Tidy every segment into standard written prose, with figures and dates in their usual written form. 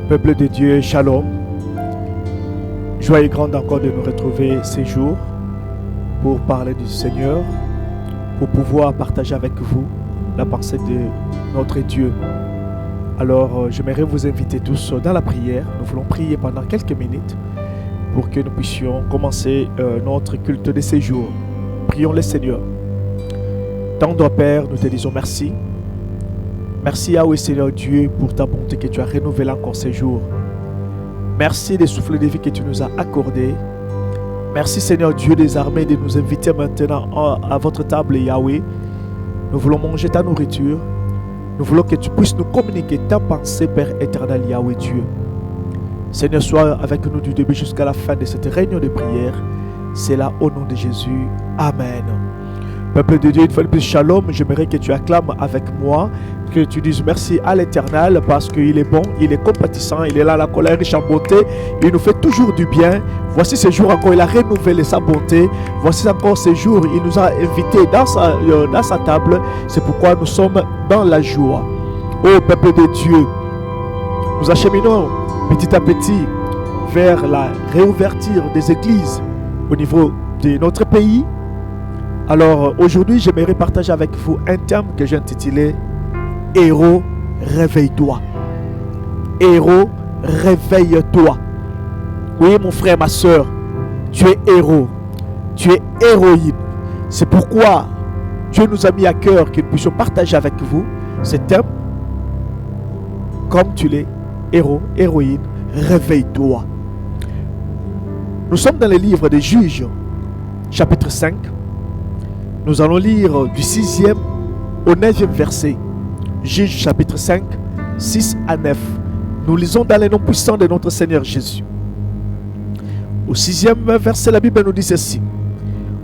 Peuple de Dieu, Shalom. Joie est grande encore de nous retrouver ces jours pour parler du Seigneur, pour pouvoir partager avec vous la pensée de notre Dieu. Alors, j'aimerais vous inviter tous dans la prière. Nous voulons prier pendant quelques minutes pour que nous puissions commencer notre culte de ces jours. Prions le Seigneur. Tendre Père, nous te disons merci. Merci Yahweh Seigneur Dieu pour ta bonté que tu as renouvelée encore ces jours. Merci des souffles de vie que tu nous as accordés. Merci Seigneur Dieu des armées de nous inviter maintenant à votre table Yahweh. Nous voulons manger ta nourriture. Nous voulons que tu puisses nous communiquer ta pensée Père éternel Yahweh Dieu. Seigneur, sois avec nous du début jusqu'à la fin de cette réunion de prière. C'est là au nom de Jésus. Amen. Peuple de Dieu, une fois de plus, Shalom. J'aimerais que tu acclames avec moi, que tu dises merci à l'Éternel parce qu'il est bon, il est compatissant, il est là, la colère, riche en bonté, il nous fait toujours du bien. Voici ce jour encore, il a renouvelé sa bonté. Voici encore ce jour, il nous a invités dans sa table. C'est pourquoi nous sommes dans la joie. Ô peuple de Dieu, nous acheminons petit à petit vers la réouverture des églises au niveau de notre pays. Alors aujourd'hui, j'aimerais partager avec vous un thème que j'ai intitulé « Héros, réveille-toi ». Héros, réveille-toi. Oui, mon frère, ma soeur, tu es héros, tu es héroïne. C'est pourquoi Dieu nous a mis à cœur que nous puissions partager avec vous ce thème. Comme tu l'es, héros, héroïne, réveille-toi. Nous sommes dans le livre des Juges, chapitre 5. Nous allons lire du 6e au 9e verset. Juges chapitre 5, 6 à 9. Nous lisons dans le nom puissant de notre Seigneur Jésus. Au 6e verset, la Bible nous dit ceci.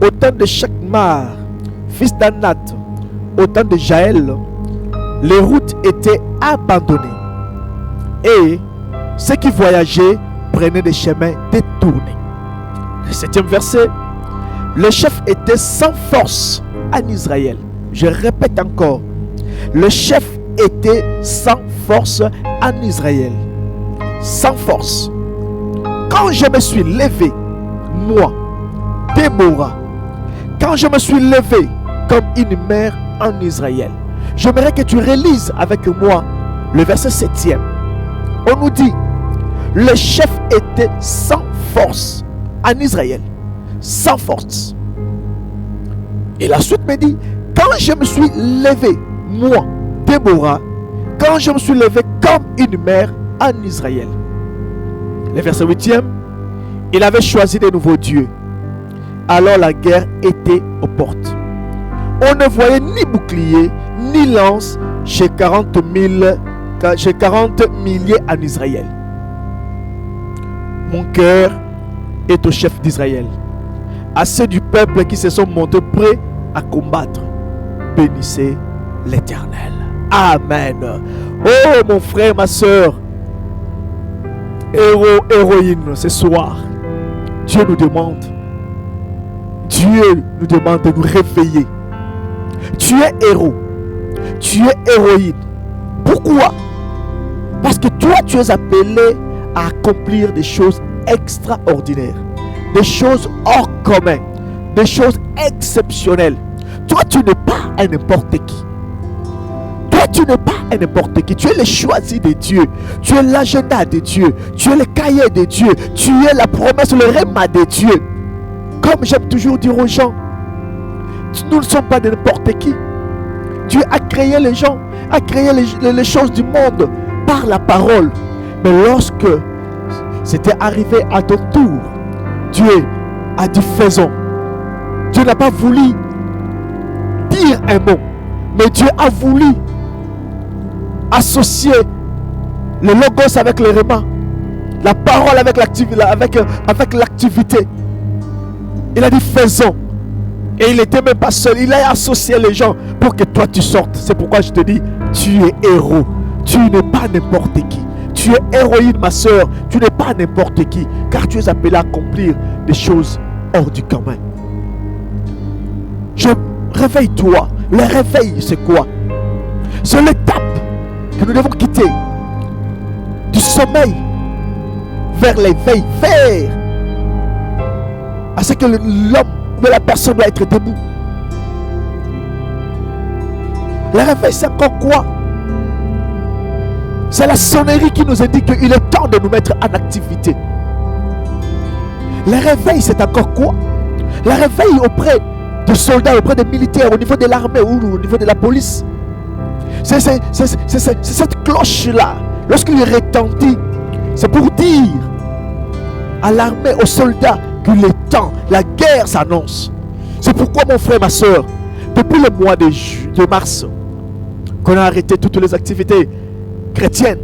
Au temps de Shakmar, fils d'Anat, au temps de Jaël, les routes étaient abandonnées. Et ceux qui voyageaient prenaient des chemins détournés. Le 7e verset. Le chef était sans force en Israël. Je répète encore. Le chef était sans force en Israël. Sans force. Quand je me suis levé, moi, Déborah, quand je me suis levé comme une mère en Israël, j'aimerais que tu relises avec moi le verset 7e. On nous dit, le chef était sans force en Israël. Sans force. Et la suite me dit, quand je me suis levé, moi, Déborah, quand je me suis levé comme une mère en Israël. Le verset 8e, il avait choisi de nouveaux dieux. Alors la guerre était aux portes. On ne voyait ni bouclier, ni lance chez 40 milliers en Israël. Mon cœur est au chef d'Israël, à ceux du peuple qui se sont montés prêts à combattre. Bénissez l'Éternel. Amen. Oh mon frère, ma soeur, héros, héroïne, ce soir, Dieu nous demande de nous réveiller. Tu es héros, tu es héroïne. Pourquoi? Parce que toi, tu es appelé à accomplir des choses extraordinaires, des choses hors commun, des choses exceptionnelles. Toi, tu n'es pas un n'importe qui. Toi, tu n'es pas un n'importe qui. Tu es le choisi de Dieu. Tu es l'agenda de Dieu. Tu es le cahier de Dieu. Tu es la promesse, le réma de Dieu. Comme j'aime toujours dire aux gens, nous ne sommes pas de n'importe qui. Dieu a créé les gens, a créé les choses du monde par la parole. Mais lorsque c'était arrivé à ton tour, Dieu a dit faisons. Dieu n'a pas voulu dire un mot, mais Dieu a voulu associer le logos avec le réma, la parole avec l'activité. Il a dit faisons. Et il n'était même pas seul, il a associé les gens pour que toi tu sortes. C'est pourquoi je te dis, tu es héros. Tu n'es pas n'importe qui. Tu es héroïne, ma soeur. Tu n'es pas n'importe qui. Car tu es appelé à accomplir des choses hors du commun. Réveille-toi. Le réveil, c'est quoi? C'est l'étape que nous devons quitter du sommeil vers l'éveil, vers à ce que l'homme ou la personne doit être debout. Le réveil, c'est encore quoi? C'est la sonnerie qui nous indique qu'il est temps de nous mettre en activité. Le réveil, c'est encore quoi? Le réveil auprès de soldats, auprès des militaires, au niveau de l'armée ou au niveau de la police. C'est cette cloche-là. Lorsqu'il retentit, c'est pour dire à l'armée, aux soldats, qu'il est temps, la guerre s'annonce. C'est pourquoi, mon frère, ma soeur, depuis le mois de mars, qu'on a arrêté toutes les activités chrétiennes,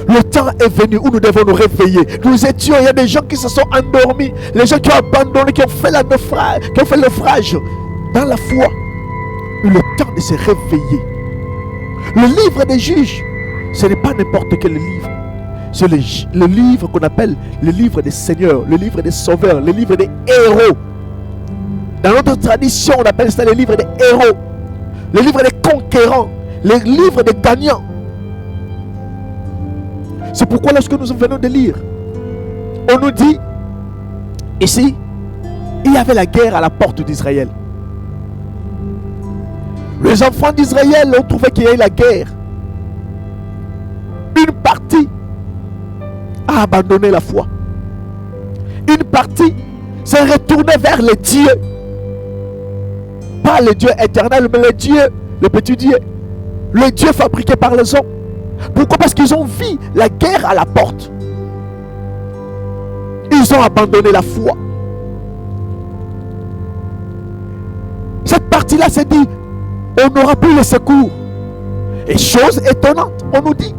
le temps est venu où nous devons nous réveiller. Nous étions, il y a des gens qui se sont endormis, les gens qui ont abandonné, qui ont fait le naufrage dans la foi. Le temps de se réveiller. Le livre des juges, ce n'est pas n'importe quel livre. C'est le livre qu'on appelle le livre des seigneurs, le livre des sauveurs, le livre des héros. Dans notre tradition, on appelle ça le livre des héros, le livre des conquérants, le livre des gagnants. C'est pourquoi lorsque nous venons de lire, on nous dit, ici, il y avait la guerre à la porte d'Israël. Les enfants d'Israël ont trouvé qu'il y a eu la guerre. Une partie a abandonné la foi. Une partie s'est retournée vers les dieux. Pas le Dieu éternel, mais le Dieu, le petit Dieu. Le Dieu fabriqué par les hommes. Pourquoi? Parce qu'ils ont vu la guerre à la porte. Ils ont abandonné la foi. Cette partie-là s'est dit, on n'aura plus le secours. Et chose étonnante, on nous dit,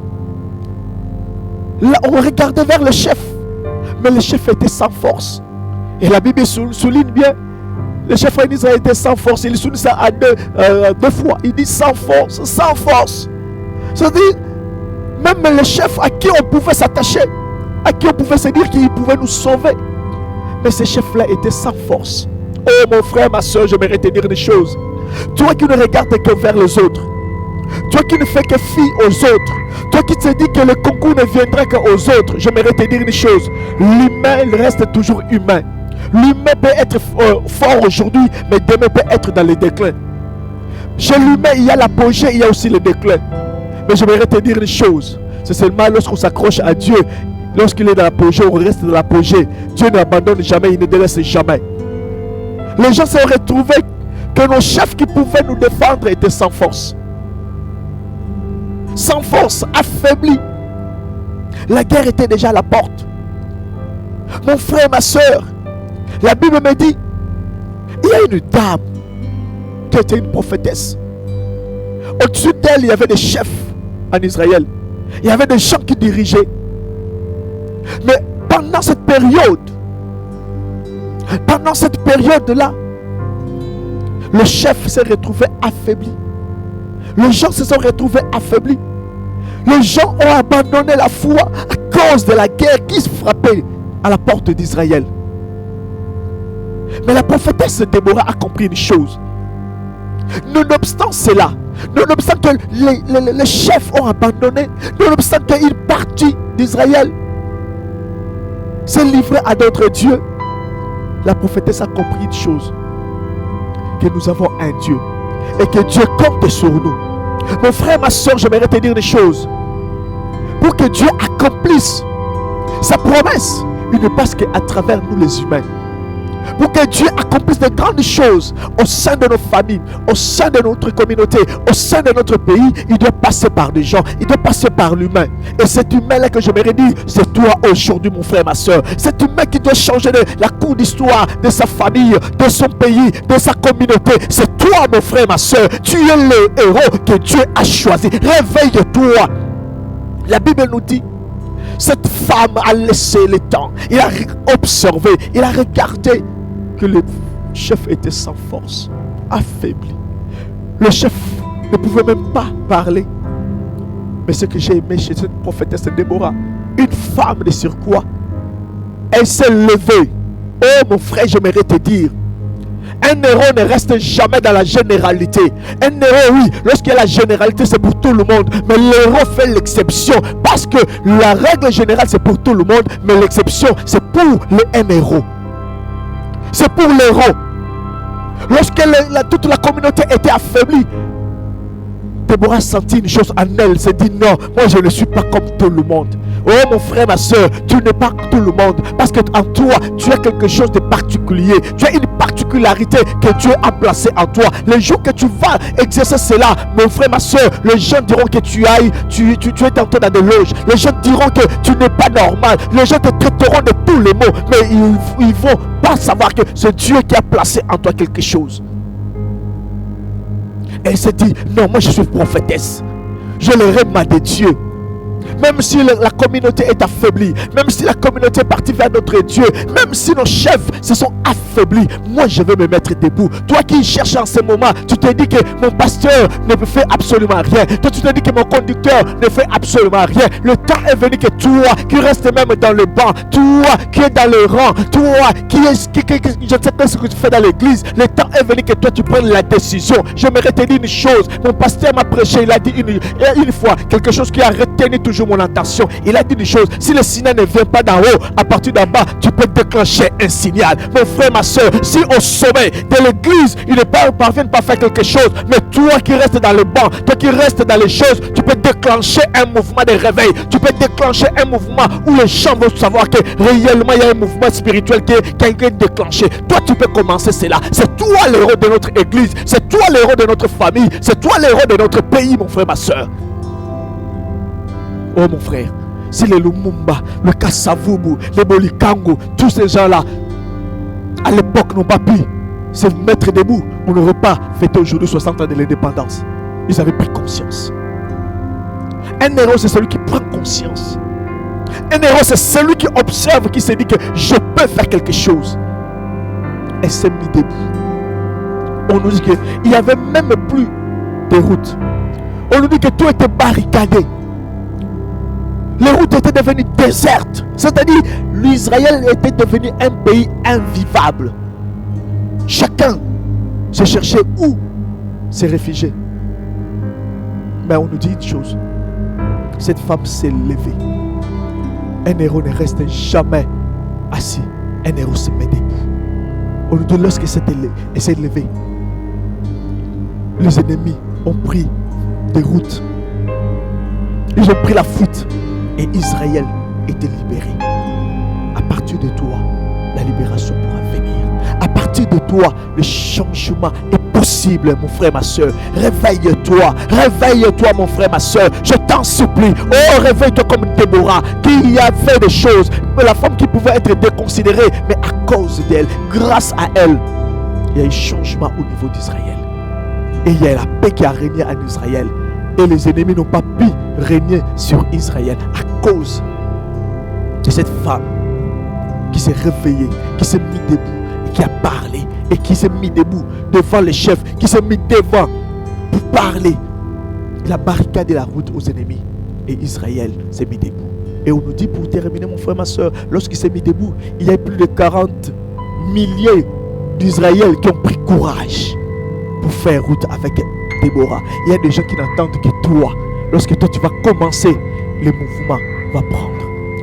là, on regardait vers le chef, mais le chef était sans force. Et la Bible souligne bien, le chef en Israël était sans force. Il souligne ça à deux fois. Il dit sans force, sans force. C'est-à-dire, même le chef à qui on pouvait s'attacher, à qui on pouvait se dire qu'il pouvait nous sauver, mais ce chef-là était sans force. Oh mon frère, ma soeur, j'aimerais te dire des choses. Toi qui ne regardes que vers les autres, toi qui ne fais que fi aux autres, toi qui te dis que le concours ne viendra qu'aux autres, j'aimerais te dire une chose. L'humain, il reste toujours humain. L'humain peut être fort aujourd'hui, mais demain peut être dans le déclin. Chez l'humain, il y a l'apogée, il y a aussi le déclin. Mais j'aimerais te dire une chose. C'est seulement lorsqu'on s'accroche à Dieu, lorsqu'il est dans l'apogée, on reste dans l'apogée. Dieu n'abandonne jamais, il ne délaisse jamais. Les gens se sont retrouvés que nos chefs qui pouvaient nous défendre étaient sans force. Sans force, affaiblis. La guerre était déjà à la porte. Mon frère, ma soeur, la Bible me dit, il y a une dame qui était une prophétesse. Au-dessus d'elle, il y avait des chefs en Israël. Il y avait des gens qui dirigeaient. Mais pendant cette période-là, le chef s'est retrouvé affaibli. Les gens se sont retrouvés affaiblis. Les gens ont abandonné la foi à cause de la guerre qui se frappait à la porte d'Israël. Mais la prophétesse Déborah a compris une chose. Nonobstant cela, nonobstant que les chefs ont abandonné, nonobstant qu'ils partent d'Israël, s'est livré à d'autres dieux, la prophétesse a compris une chose, que nous avons un Dieu et que Dieu compte sur nous. Mon frère, ma soeur, j'aimerais te dire une chose. Pour que Dieu accomplisse sa promesse, il ne passe qu'à travers nous les humains. Pour que Dieu accomplisse de grandes choses au sein de nos familles, au sein de notre communauté, au sein de notre pays, il doit passer par des gens, il doit passer par l'humain. Et cet humain-là que j'aimerais dire, c'est toi aujourd'hui, mon frère, ma soeur. Cet humain qui doit changer la cour d'histoire de sa famille, de son pays, de sa communauté. C'est toi, mon frère, ma soeur. Tu es le héros que Dieu a choisi. Réveille-toi. La Bible nous dit, cette femme a laissé le temps. Il a observé, il a regardé que le chef était sans force, affaibli. Le chef ne pouvait même pas parler. Mais ce que j'ai aimé chez cette prophétesse Déborah, une femme de surcroît, elle s'est levée. Oh mon frère, j'aimerais te dire, Un héros ne reste jamais dans la généralité. Un héros, oui, lorsqu'il y a la généralité, c'est pour tout le monde. Mais l'héros fait l'exception. Parce que la règle générale, c'est pour tout le monde. Mais l'exception, c'est pour un héros. C'est pour l'héros. Lorsque toute la communauté était affaiblie, Déborah sentit une chose en elle, s'est dit non, moi je ne suis pas comme tout le monde. Oh mon frère, ma soeur, tu n'es pas comme tout le monde, parce que en toi, tu as quelque chose de particulier. Tu as une particularité que Dieu a placée en toi. Le jour que tu vas exercer cela, mon frère, ma soeur, les gens diront que tu es entré dans des loges. Les gens diront que tu n'es pas normal. Les gens te traiteront de tous les mots, mais ils vont pas savoir que c'est Dieu qui a placé en toi quelque chose. Elle s'est dit, non, moi je suis prophétesse. Je le rêve de Dieu. Même si la communauté est affaiblie, même si la communauté est partie vers notre Dieu, même si nos chefs se sont affaiblis, moi je vais me mettre debout. Toi qui cherches en ce moment, tu te dis que mon pasteur ne fait absolument rien. Toi tu te dis que mon conducteur ne fait absolument rien. Le temps est venu que toi qui restes même dans le banc, toi qui es dans le rang, toi qui je ne sais pas ce que tu fais dans l'église, le temps est venu que toi tu prennes la décision. J'aimerais te dire une chose. Mon pasteur m'a prêché, il a dit une fois quelque chose qui a retenu toujours mon attention. Il a dit une chose: si le signal ne vient pas d'en haut, à partir d'en bas, tu peux déclencher un signal. Mon frère, ma soeur, si au sommet de l'église, ils ne parviennent pas à faire quelque chose, mais toi qui restes dans le banc, toi qui restes dans les choses, tu peux déclencher un mouvement de réveil. Tu peux déclencher un mouvement où les gens vont savoir que réellement il y a un mouvement spirituel qui est déclenché. Toi, tu peux commencer cela. C'est toi l'héros de notre église. C'est toi l'héros de notre famille. C'est toi l'héros de notre pays, mon frère, ma soeur. Oh mon frère, si les Lumumba, le Kasavubu, les Bolikango, tous ces gens-là, à l'époque n'ont pas pu se mettre debout, on n'aurait pas fêté aujourd'hui 60 ans de l'indépendance. Ils avaient pris conscience. Un héros, c'est celui qui prend conscience. Un héros, c'est celui qui observe, qui se dit que je peux faire quelque chose. Et s'est mis debout. On nous dit qu'il n'y avait même plus de route. On nous dit que tout était barricadé. Les routes étaient devenues désertes. C'est-à-dire, l'Israël était devenu un pays invivable. Chacun se cherchait où se réfugier. Mais on nous dit une chose. Cette femme s'est levée. Un héros ne reste jamais assis. Un héros se met debout. On nous dit lorsqu'elle s'est levée, les ennemis ont pris des routes. Ils ont pris la fuite. Et Israël était libéré. À partir de toi, la libération pourra venir. À partir de toi, le changement est possible, mon frère, ma soeur. Réveille-toi, réveille-toi, mon frère, ma soeur. Je t'en supplie. Oh, réveille-toi comme Déborah, qui a fait des choses. La femme qui pouvait être déconsidérée, mais à cause d'elle, grâce à elle, il y a eu changement au niveau d'Israël. Et il y a la paix qui a régné en Israël. Et les ennemis n'ont pas pu régner sur Israël à cause de cette femme qui s'est réveillée, qui s'est mise debout et qui a parlé, et qui s'est mise debout devant les chefs, qui s'est mis devant pour parler. Il a barricadé la route aux ennemis et Israël s'est mis debout. Et on nous dit, pour terminer, mon frère, ma soeur, lorsqu'il s'est mis debout, il y a plus de 40 milliers d'Israël qui ont pris courage pour faire route avec Déborah. Il y a des gens qui n'entendent que toi. Lorsque toi tu vas commencer, le mouvement va prendre.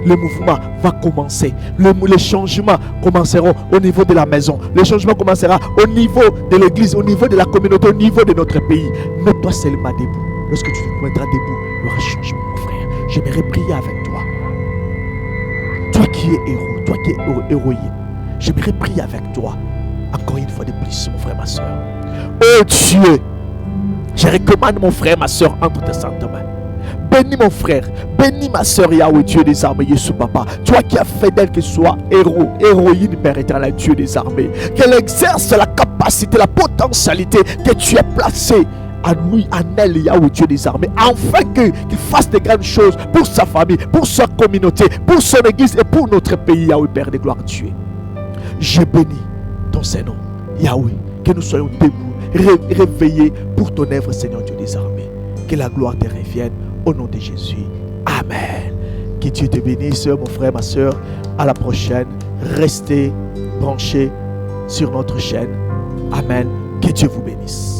Le mouvement va commencer. Les changements commenceront au niveau de la maison. Le changement commencera au niveau de l'église, au niveau de la communauté, au niveau de notre pays. Mets-toi seulement debout. Lorsque tu te mettras debout, il y aura changement, mon frère. J'aimerais prier avec toi. Toi qui es héros, toi qui es héroïne, j'aimerais prier avec toi. Encore une fois de plus, mon frère, ma soeur. Oh Dieu, je recommande mon frère, ma soeur, entre tes saintes mains. Bénis mon frère, bénis ma soeur Yahweh, Dieu des armées, Jésus Papa. Toi qui as fait d'elle qu'elle soit héros, héroïne, Père éternel, Dieu des armées. Qu'elle exerce la capacité, la potentialité que tu as placée en lui, en elle, Yahweh, Dieu des armées, afin qu'il fasse de grandes choses pour sa famille, pour sa communauté, pour son église et pour notre pays, Yahweh, Père de gloire, Dieu. Je bénis ton Saint-Nom, Yahweh, que nous soyons debout, réveillés pour ton œuvre, Seigneur Dieu des armées. Que la gloire te revienne au nom de Jésus. Amen. Que Dieu te bénisse, mon frère, ma soeur. À la prochaine. Restez branchés sur notre chaîne. Amen. Que Dieu vous bénisse.